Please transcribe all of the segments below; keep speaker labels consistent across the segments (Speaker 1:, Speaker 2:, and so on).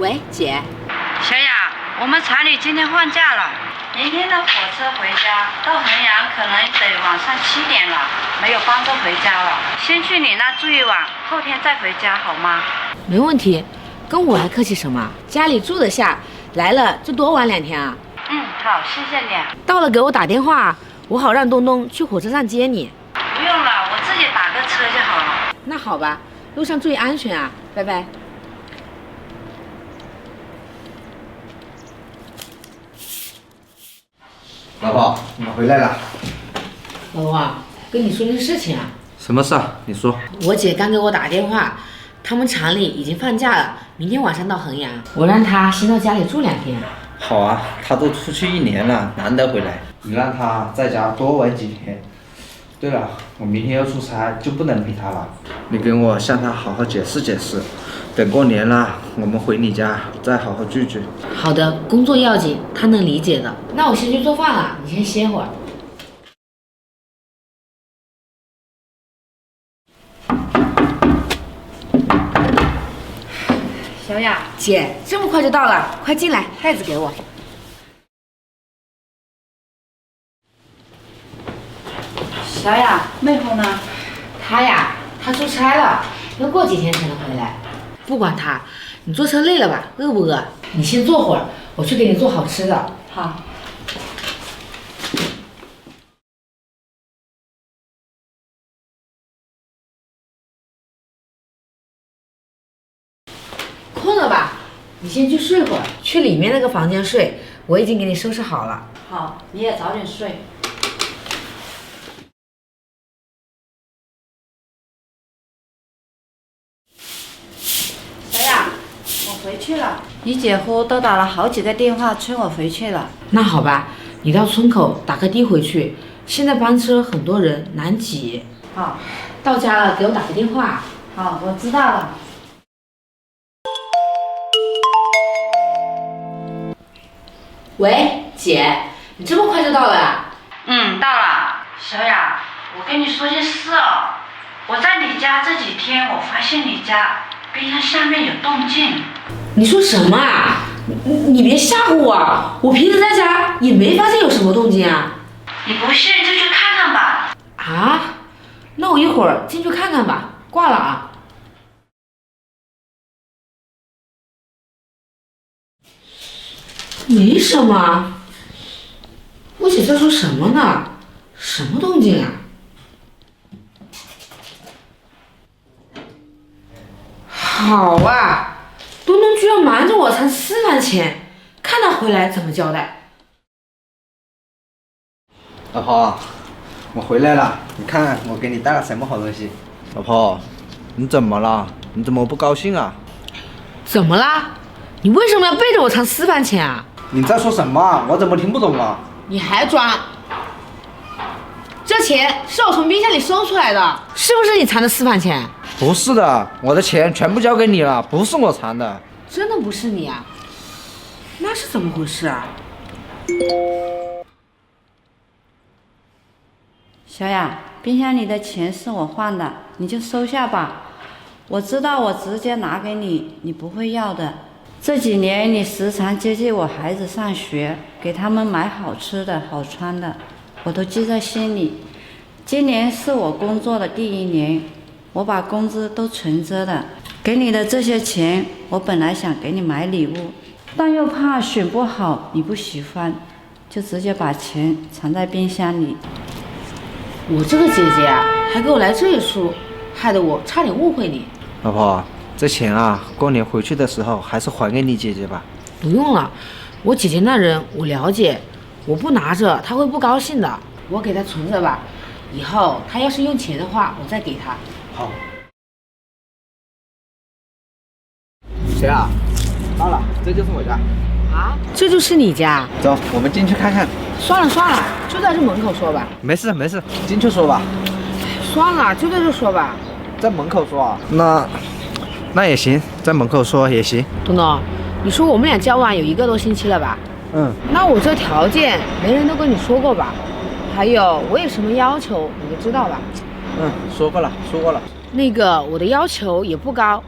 Speaker 1: 喂，姐。
Speaker 2: 小雅，我们厂里今天放假了，明天的火车回家到衡阳可能得晚上7点了，没有班车回家了。先去你那住一晚，后天再回家好吗？
Speaker 1: 没问题，跟我还客气什么？家里住得下，来了就多玩2天啊。
Speaker 2: 好，谢谢你。
Speaker 1: 到了给我打电话，我好让东东去火车站接你。
Speaker 2: 不用了，我自己打个车就好了。
Speaker 1: 那好吧，路上注意安全啊，拜拜。
Speaker 3: 老婆，我回来了。
Speaker 1: 老公，跟你说件事情啊。
Speaker 3: 什么事啊？你说。
Speaker 1: 我姐刚给我打电话，他们厂里已经放假了，明天晚上到衡阳，我让她先到家里住2天。
Speaker 3: 好啊，他都出去1年了，难得回来，你让他在家多玩几天。对了，我明天要出差，就不能陪他了。你跟我向他好好解释解释，等过年了，我们回你家再好好聚聚。
Speaker 1: 好的，工作要紧，他能理解的。那我先去做饭了，你先歇会儿。
Speaker 2: 小雅，
Speaker 1: 姐，这么快就到了，快进来，袋子给我。
Speaker 2: 小雅，妹夫呢？
Speaker 1: 他出差了，要过几天才能回来。不管他，你坐车累了吧？饿不饿？你先坐会儿，我去给你做好吃的。
Speaker 2: 好。
Speaker 1: 困了吧？你先去睡会儿，去里面那个房间睡，我已经给你收拾好了。
Speaker 2: 好，你也早点睡。小雅，我回去了。你姐夫都打了好几个电话催我回去了。
Speaker 1: 那好吧，你到村口打个的回去，现在班车很多人，难挤。
Speaker 2: 好，
Speaker 1: 到家了给我打个电话。
Speaker 2: 好，我知道了。
Speaker 1: 喂，姐，你这么快就到了啊？
Speaker 2: 到了。小雅，我跟你说件事哦，我在你家这几天，我发现你家冰箱下面有动静。
Speaker 1: 你说什么啊？你别吓唬我，我平时在家也没发现有什么动静啊。
Speaker 2: 你不信就去看看吧。
Speaker 1: 啊？那我一会儿进去看看吧，挂了啊。没什么，我姐在说什么呢？什么动静啊？好啊，东东居然瞒着我藏私房钱，看他回来怎么交代。
Speaker 3: 老婆，我回来了，你看我给你带了什么好东西。老婆，你怎么了？你怎么不高兴啊？
Speaker 1: 怎么啦？你为什么要背着我藏私房钱啊？
Speaker 3: 你在说什么啊？我怎么听不懂啊？
Speaker 1: 你还装？这钱是我从冰箱里搜出来的，是不是你藏的私房钱？
Speaker 3: 不是的，我的钱全部交给你了，不是我藏的。
Speaker 1: 真的不是你啊？那是怎么回事啊？
Speaker 2: 小雅，冰箱里的钱是我换的，你就收下吧。我知道我直接拿给你，你不会要的。这几年你时常接济我孩子上学，给他们买好吃的好穿的，我都记在心里。今年是我工作的第1年，我把工资都存着的。给你的这些钱，我本来想给你买礼物，但又怕选不好你不喜欢，就直接把钱藏在冰箱里。
Speaker 1: 我这个姐姐啊，还给我来这一出，害得我差点误会你。
Speaker 3: 老婆，这钱啊，过年回去的时候还是还给你姐姐吧。
Speaker 1: 不用了，我姐姐那人我了解，我不拿着她会不高兴的，我给她存着吧，以后她要是用钱的话，我再给她。
Speaker 3: 好。谁啊？到了，这就是我家。
Speaker 1: 啊，这就是你家？
Speaker 3: 走，我们进去看看。
Speaker 1: 算了算了，就在这门口说吧。
Speaker 3: 没事没事，进去说吧。
Speaker 1: 算了，就在这说吧。
Speaker 3: 在门口说啊？那也行，在门口说也行。
Speaker 1: 东东，你说我们俩交往有1个多星期了吧？那我这条件没人都跟你说过吧？还有我有什么要求你都知道吧？
Speaker 3: 说过了。
Speaker 1: 那个我的要求也不高，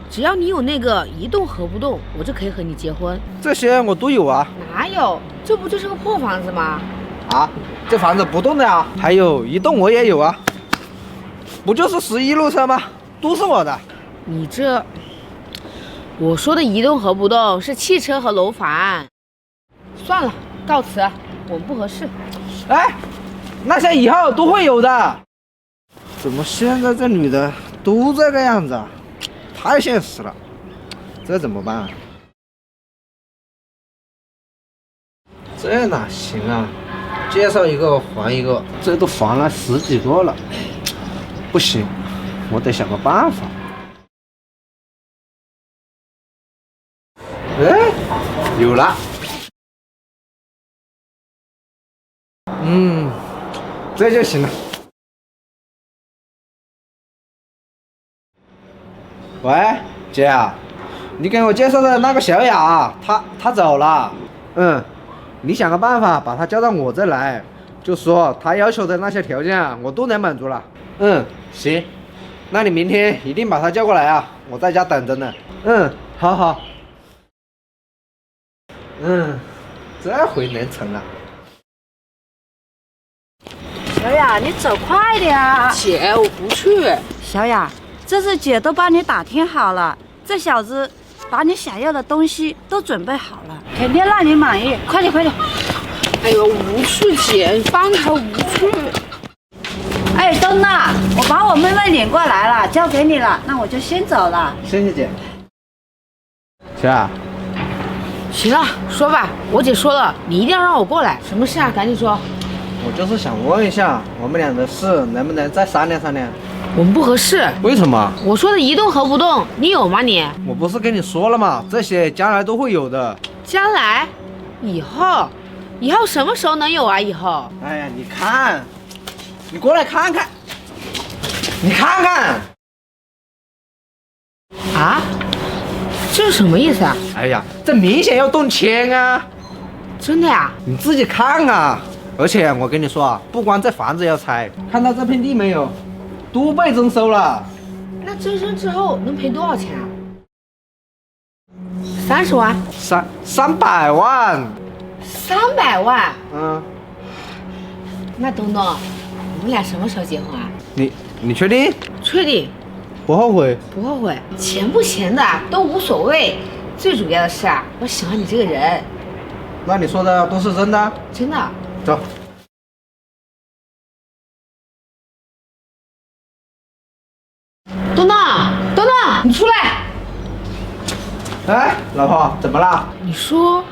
Speaker 1: 只要你有那个一动合不动，我就可以和你结婚。
Speaker 3: 这些我都有啊。
Speaker 1: 哪有？这不就是个破房子吗？
Speaker 3: 啊，这房子不动的呀。还有一栋我也有啊，不就是11路车吗？都是我的。
Speaker 1: 你这，我说的一动和不动是汽车和楼房。算了，告辞，我们不合适。
Speaker 3: 哎，那些以后都会有的。怎么现在这女的都这个样子啊？太现实了，这怎么办啊？这哪行啊？介绍一个还一个，这都还了10几个了，不行，我得想个办法。哎，有了。这就行了。喂，姐啊，你给我介绍的那个小雅，她走了。你想个办法把她叫到我这来，就说她要求的那些条件我都能满足了。行，那你明天一定把她叫过来啊，我在家等着呢。好好。这回能成了。
Speaker 2: 小雅，你走快点啊！
Speaker 1: 姐，我不去。
Speaker 2: 小雅，这次姐都帮你打听好了，这小子把你想要的东西都准备好了，肯定让你满意。快点，快点！
Speaker 1: 哎呦，无趣姐，你放开无趣。
Speaker 2: 哎，东娜，我把我妹妹领过来了，交给你了，那我就先走了。
Speaker 3: 谢谢姐。小雅，
Speaker 1: 行了，说吧，我姐说了，你一定要让我过来。什么事啊？赶紧说。
Speaker 3: 我就是想问一下，我们俩的事能不能再商量商量？
Speaker 1: 我们不合适。
Speaker 3: 为什么？
Speaker 1: 我说的一动和不动，你有吗你？
Speaker 3: 我不是跟你说了吗？这些将来都会有的。
Speaker 1: 将来？以后什么时候能有啊？以后？
Speaker 3: 哎呀，你看，你过来看看，你看看。
Speaker 1: 啊？这是什么意思啊？
Speaker 3: 哎呀，这明显要动迁啊！
Speaker 1: 真的呀？
Speaker 3: 你自己看啊！而且我跟你说啊，不光这房子要拆，看到这片地没有，都被征收了。
Speaker 1: 那征收之后能赔多少钱啊？30万
Speaker 3: ？300万。
Speaker 1: 300万？那东东，我们俩什么时候结婚啊？
Speaker 3: 你确定？
Speaker 1: 确定。
Speaker 3: 不后悔？
Speaker 1: 不后悔。钱不钱的都无所谓，最主要的是啊，我喜欢你这个人。
Speaker 3: 那你说的都是真的？
Speaker 1: 真的。
Speaker 3: 走。
Speaker 1: 东东，你出来！
Speaker 3: 哎，老婆，怎么了？
Speaker 1: 你说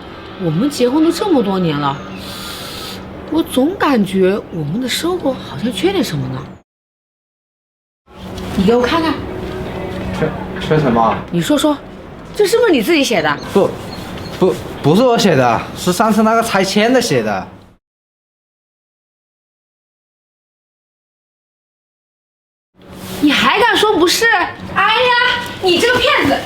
Speaker 1: 我们结婚都这么多年了，我总感觉我们的生活好像缺点什么呢？你给我看看。
Speaker 3: 缺什么？
Speaker 1: 你说说，这是不是你自己写的？
Speaker 3: 不是我写的，是上次那个拆迁的写的。
Speaker 1: 你还敢说不是？哎呀，你这个骗子！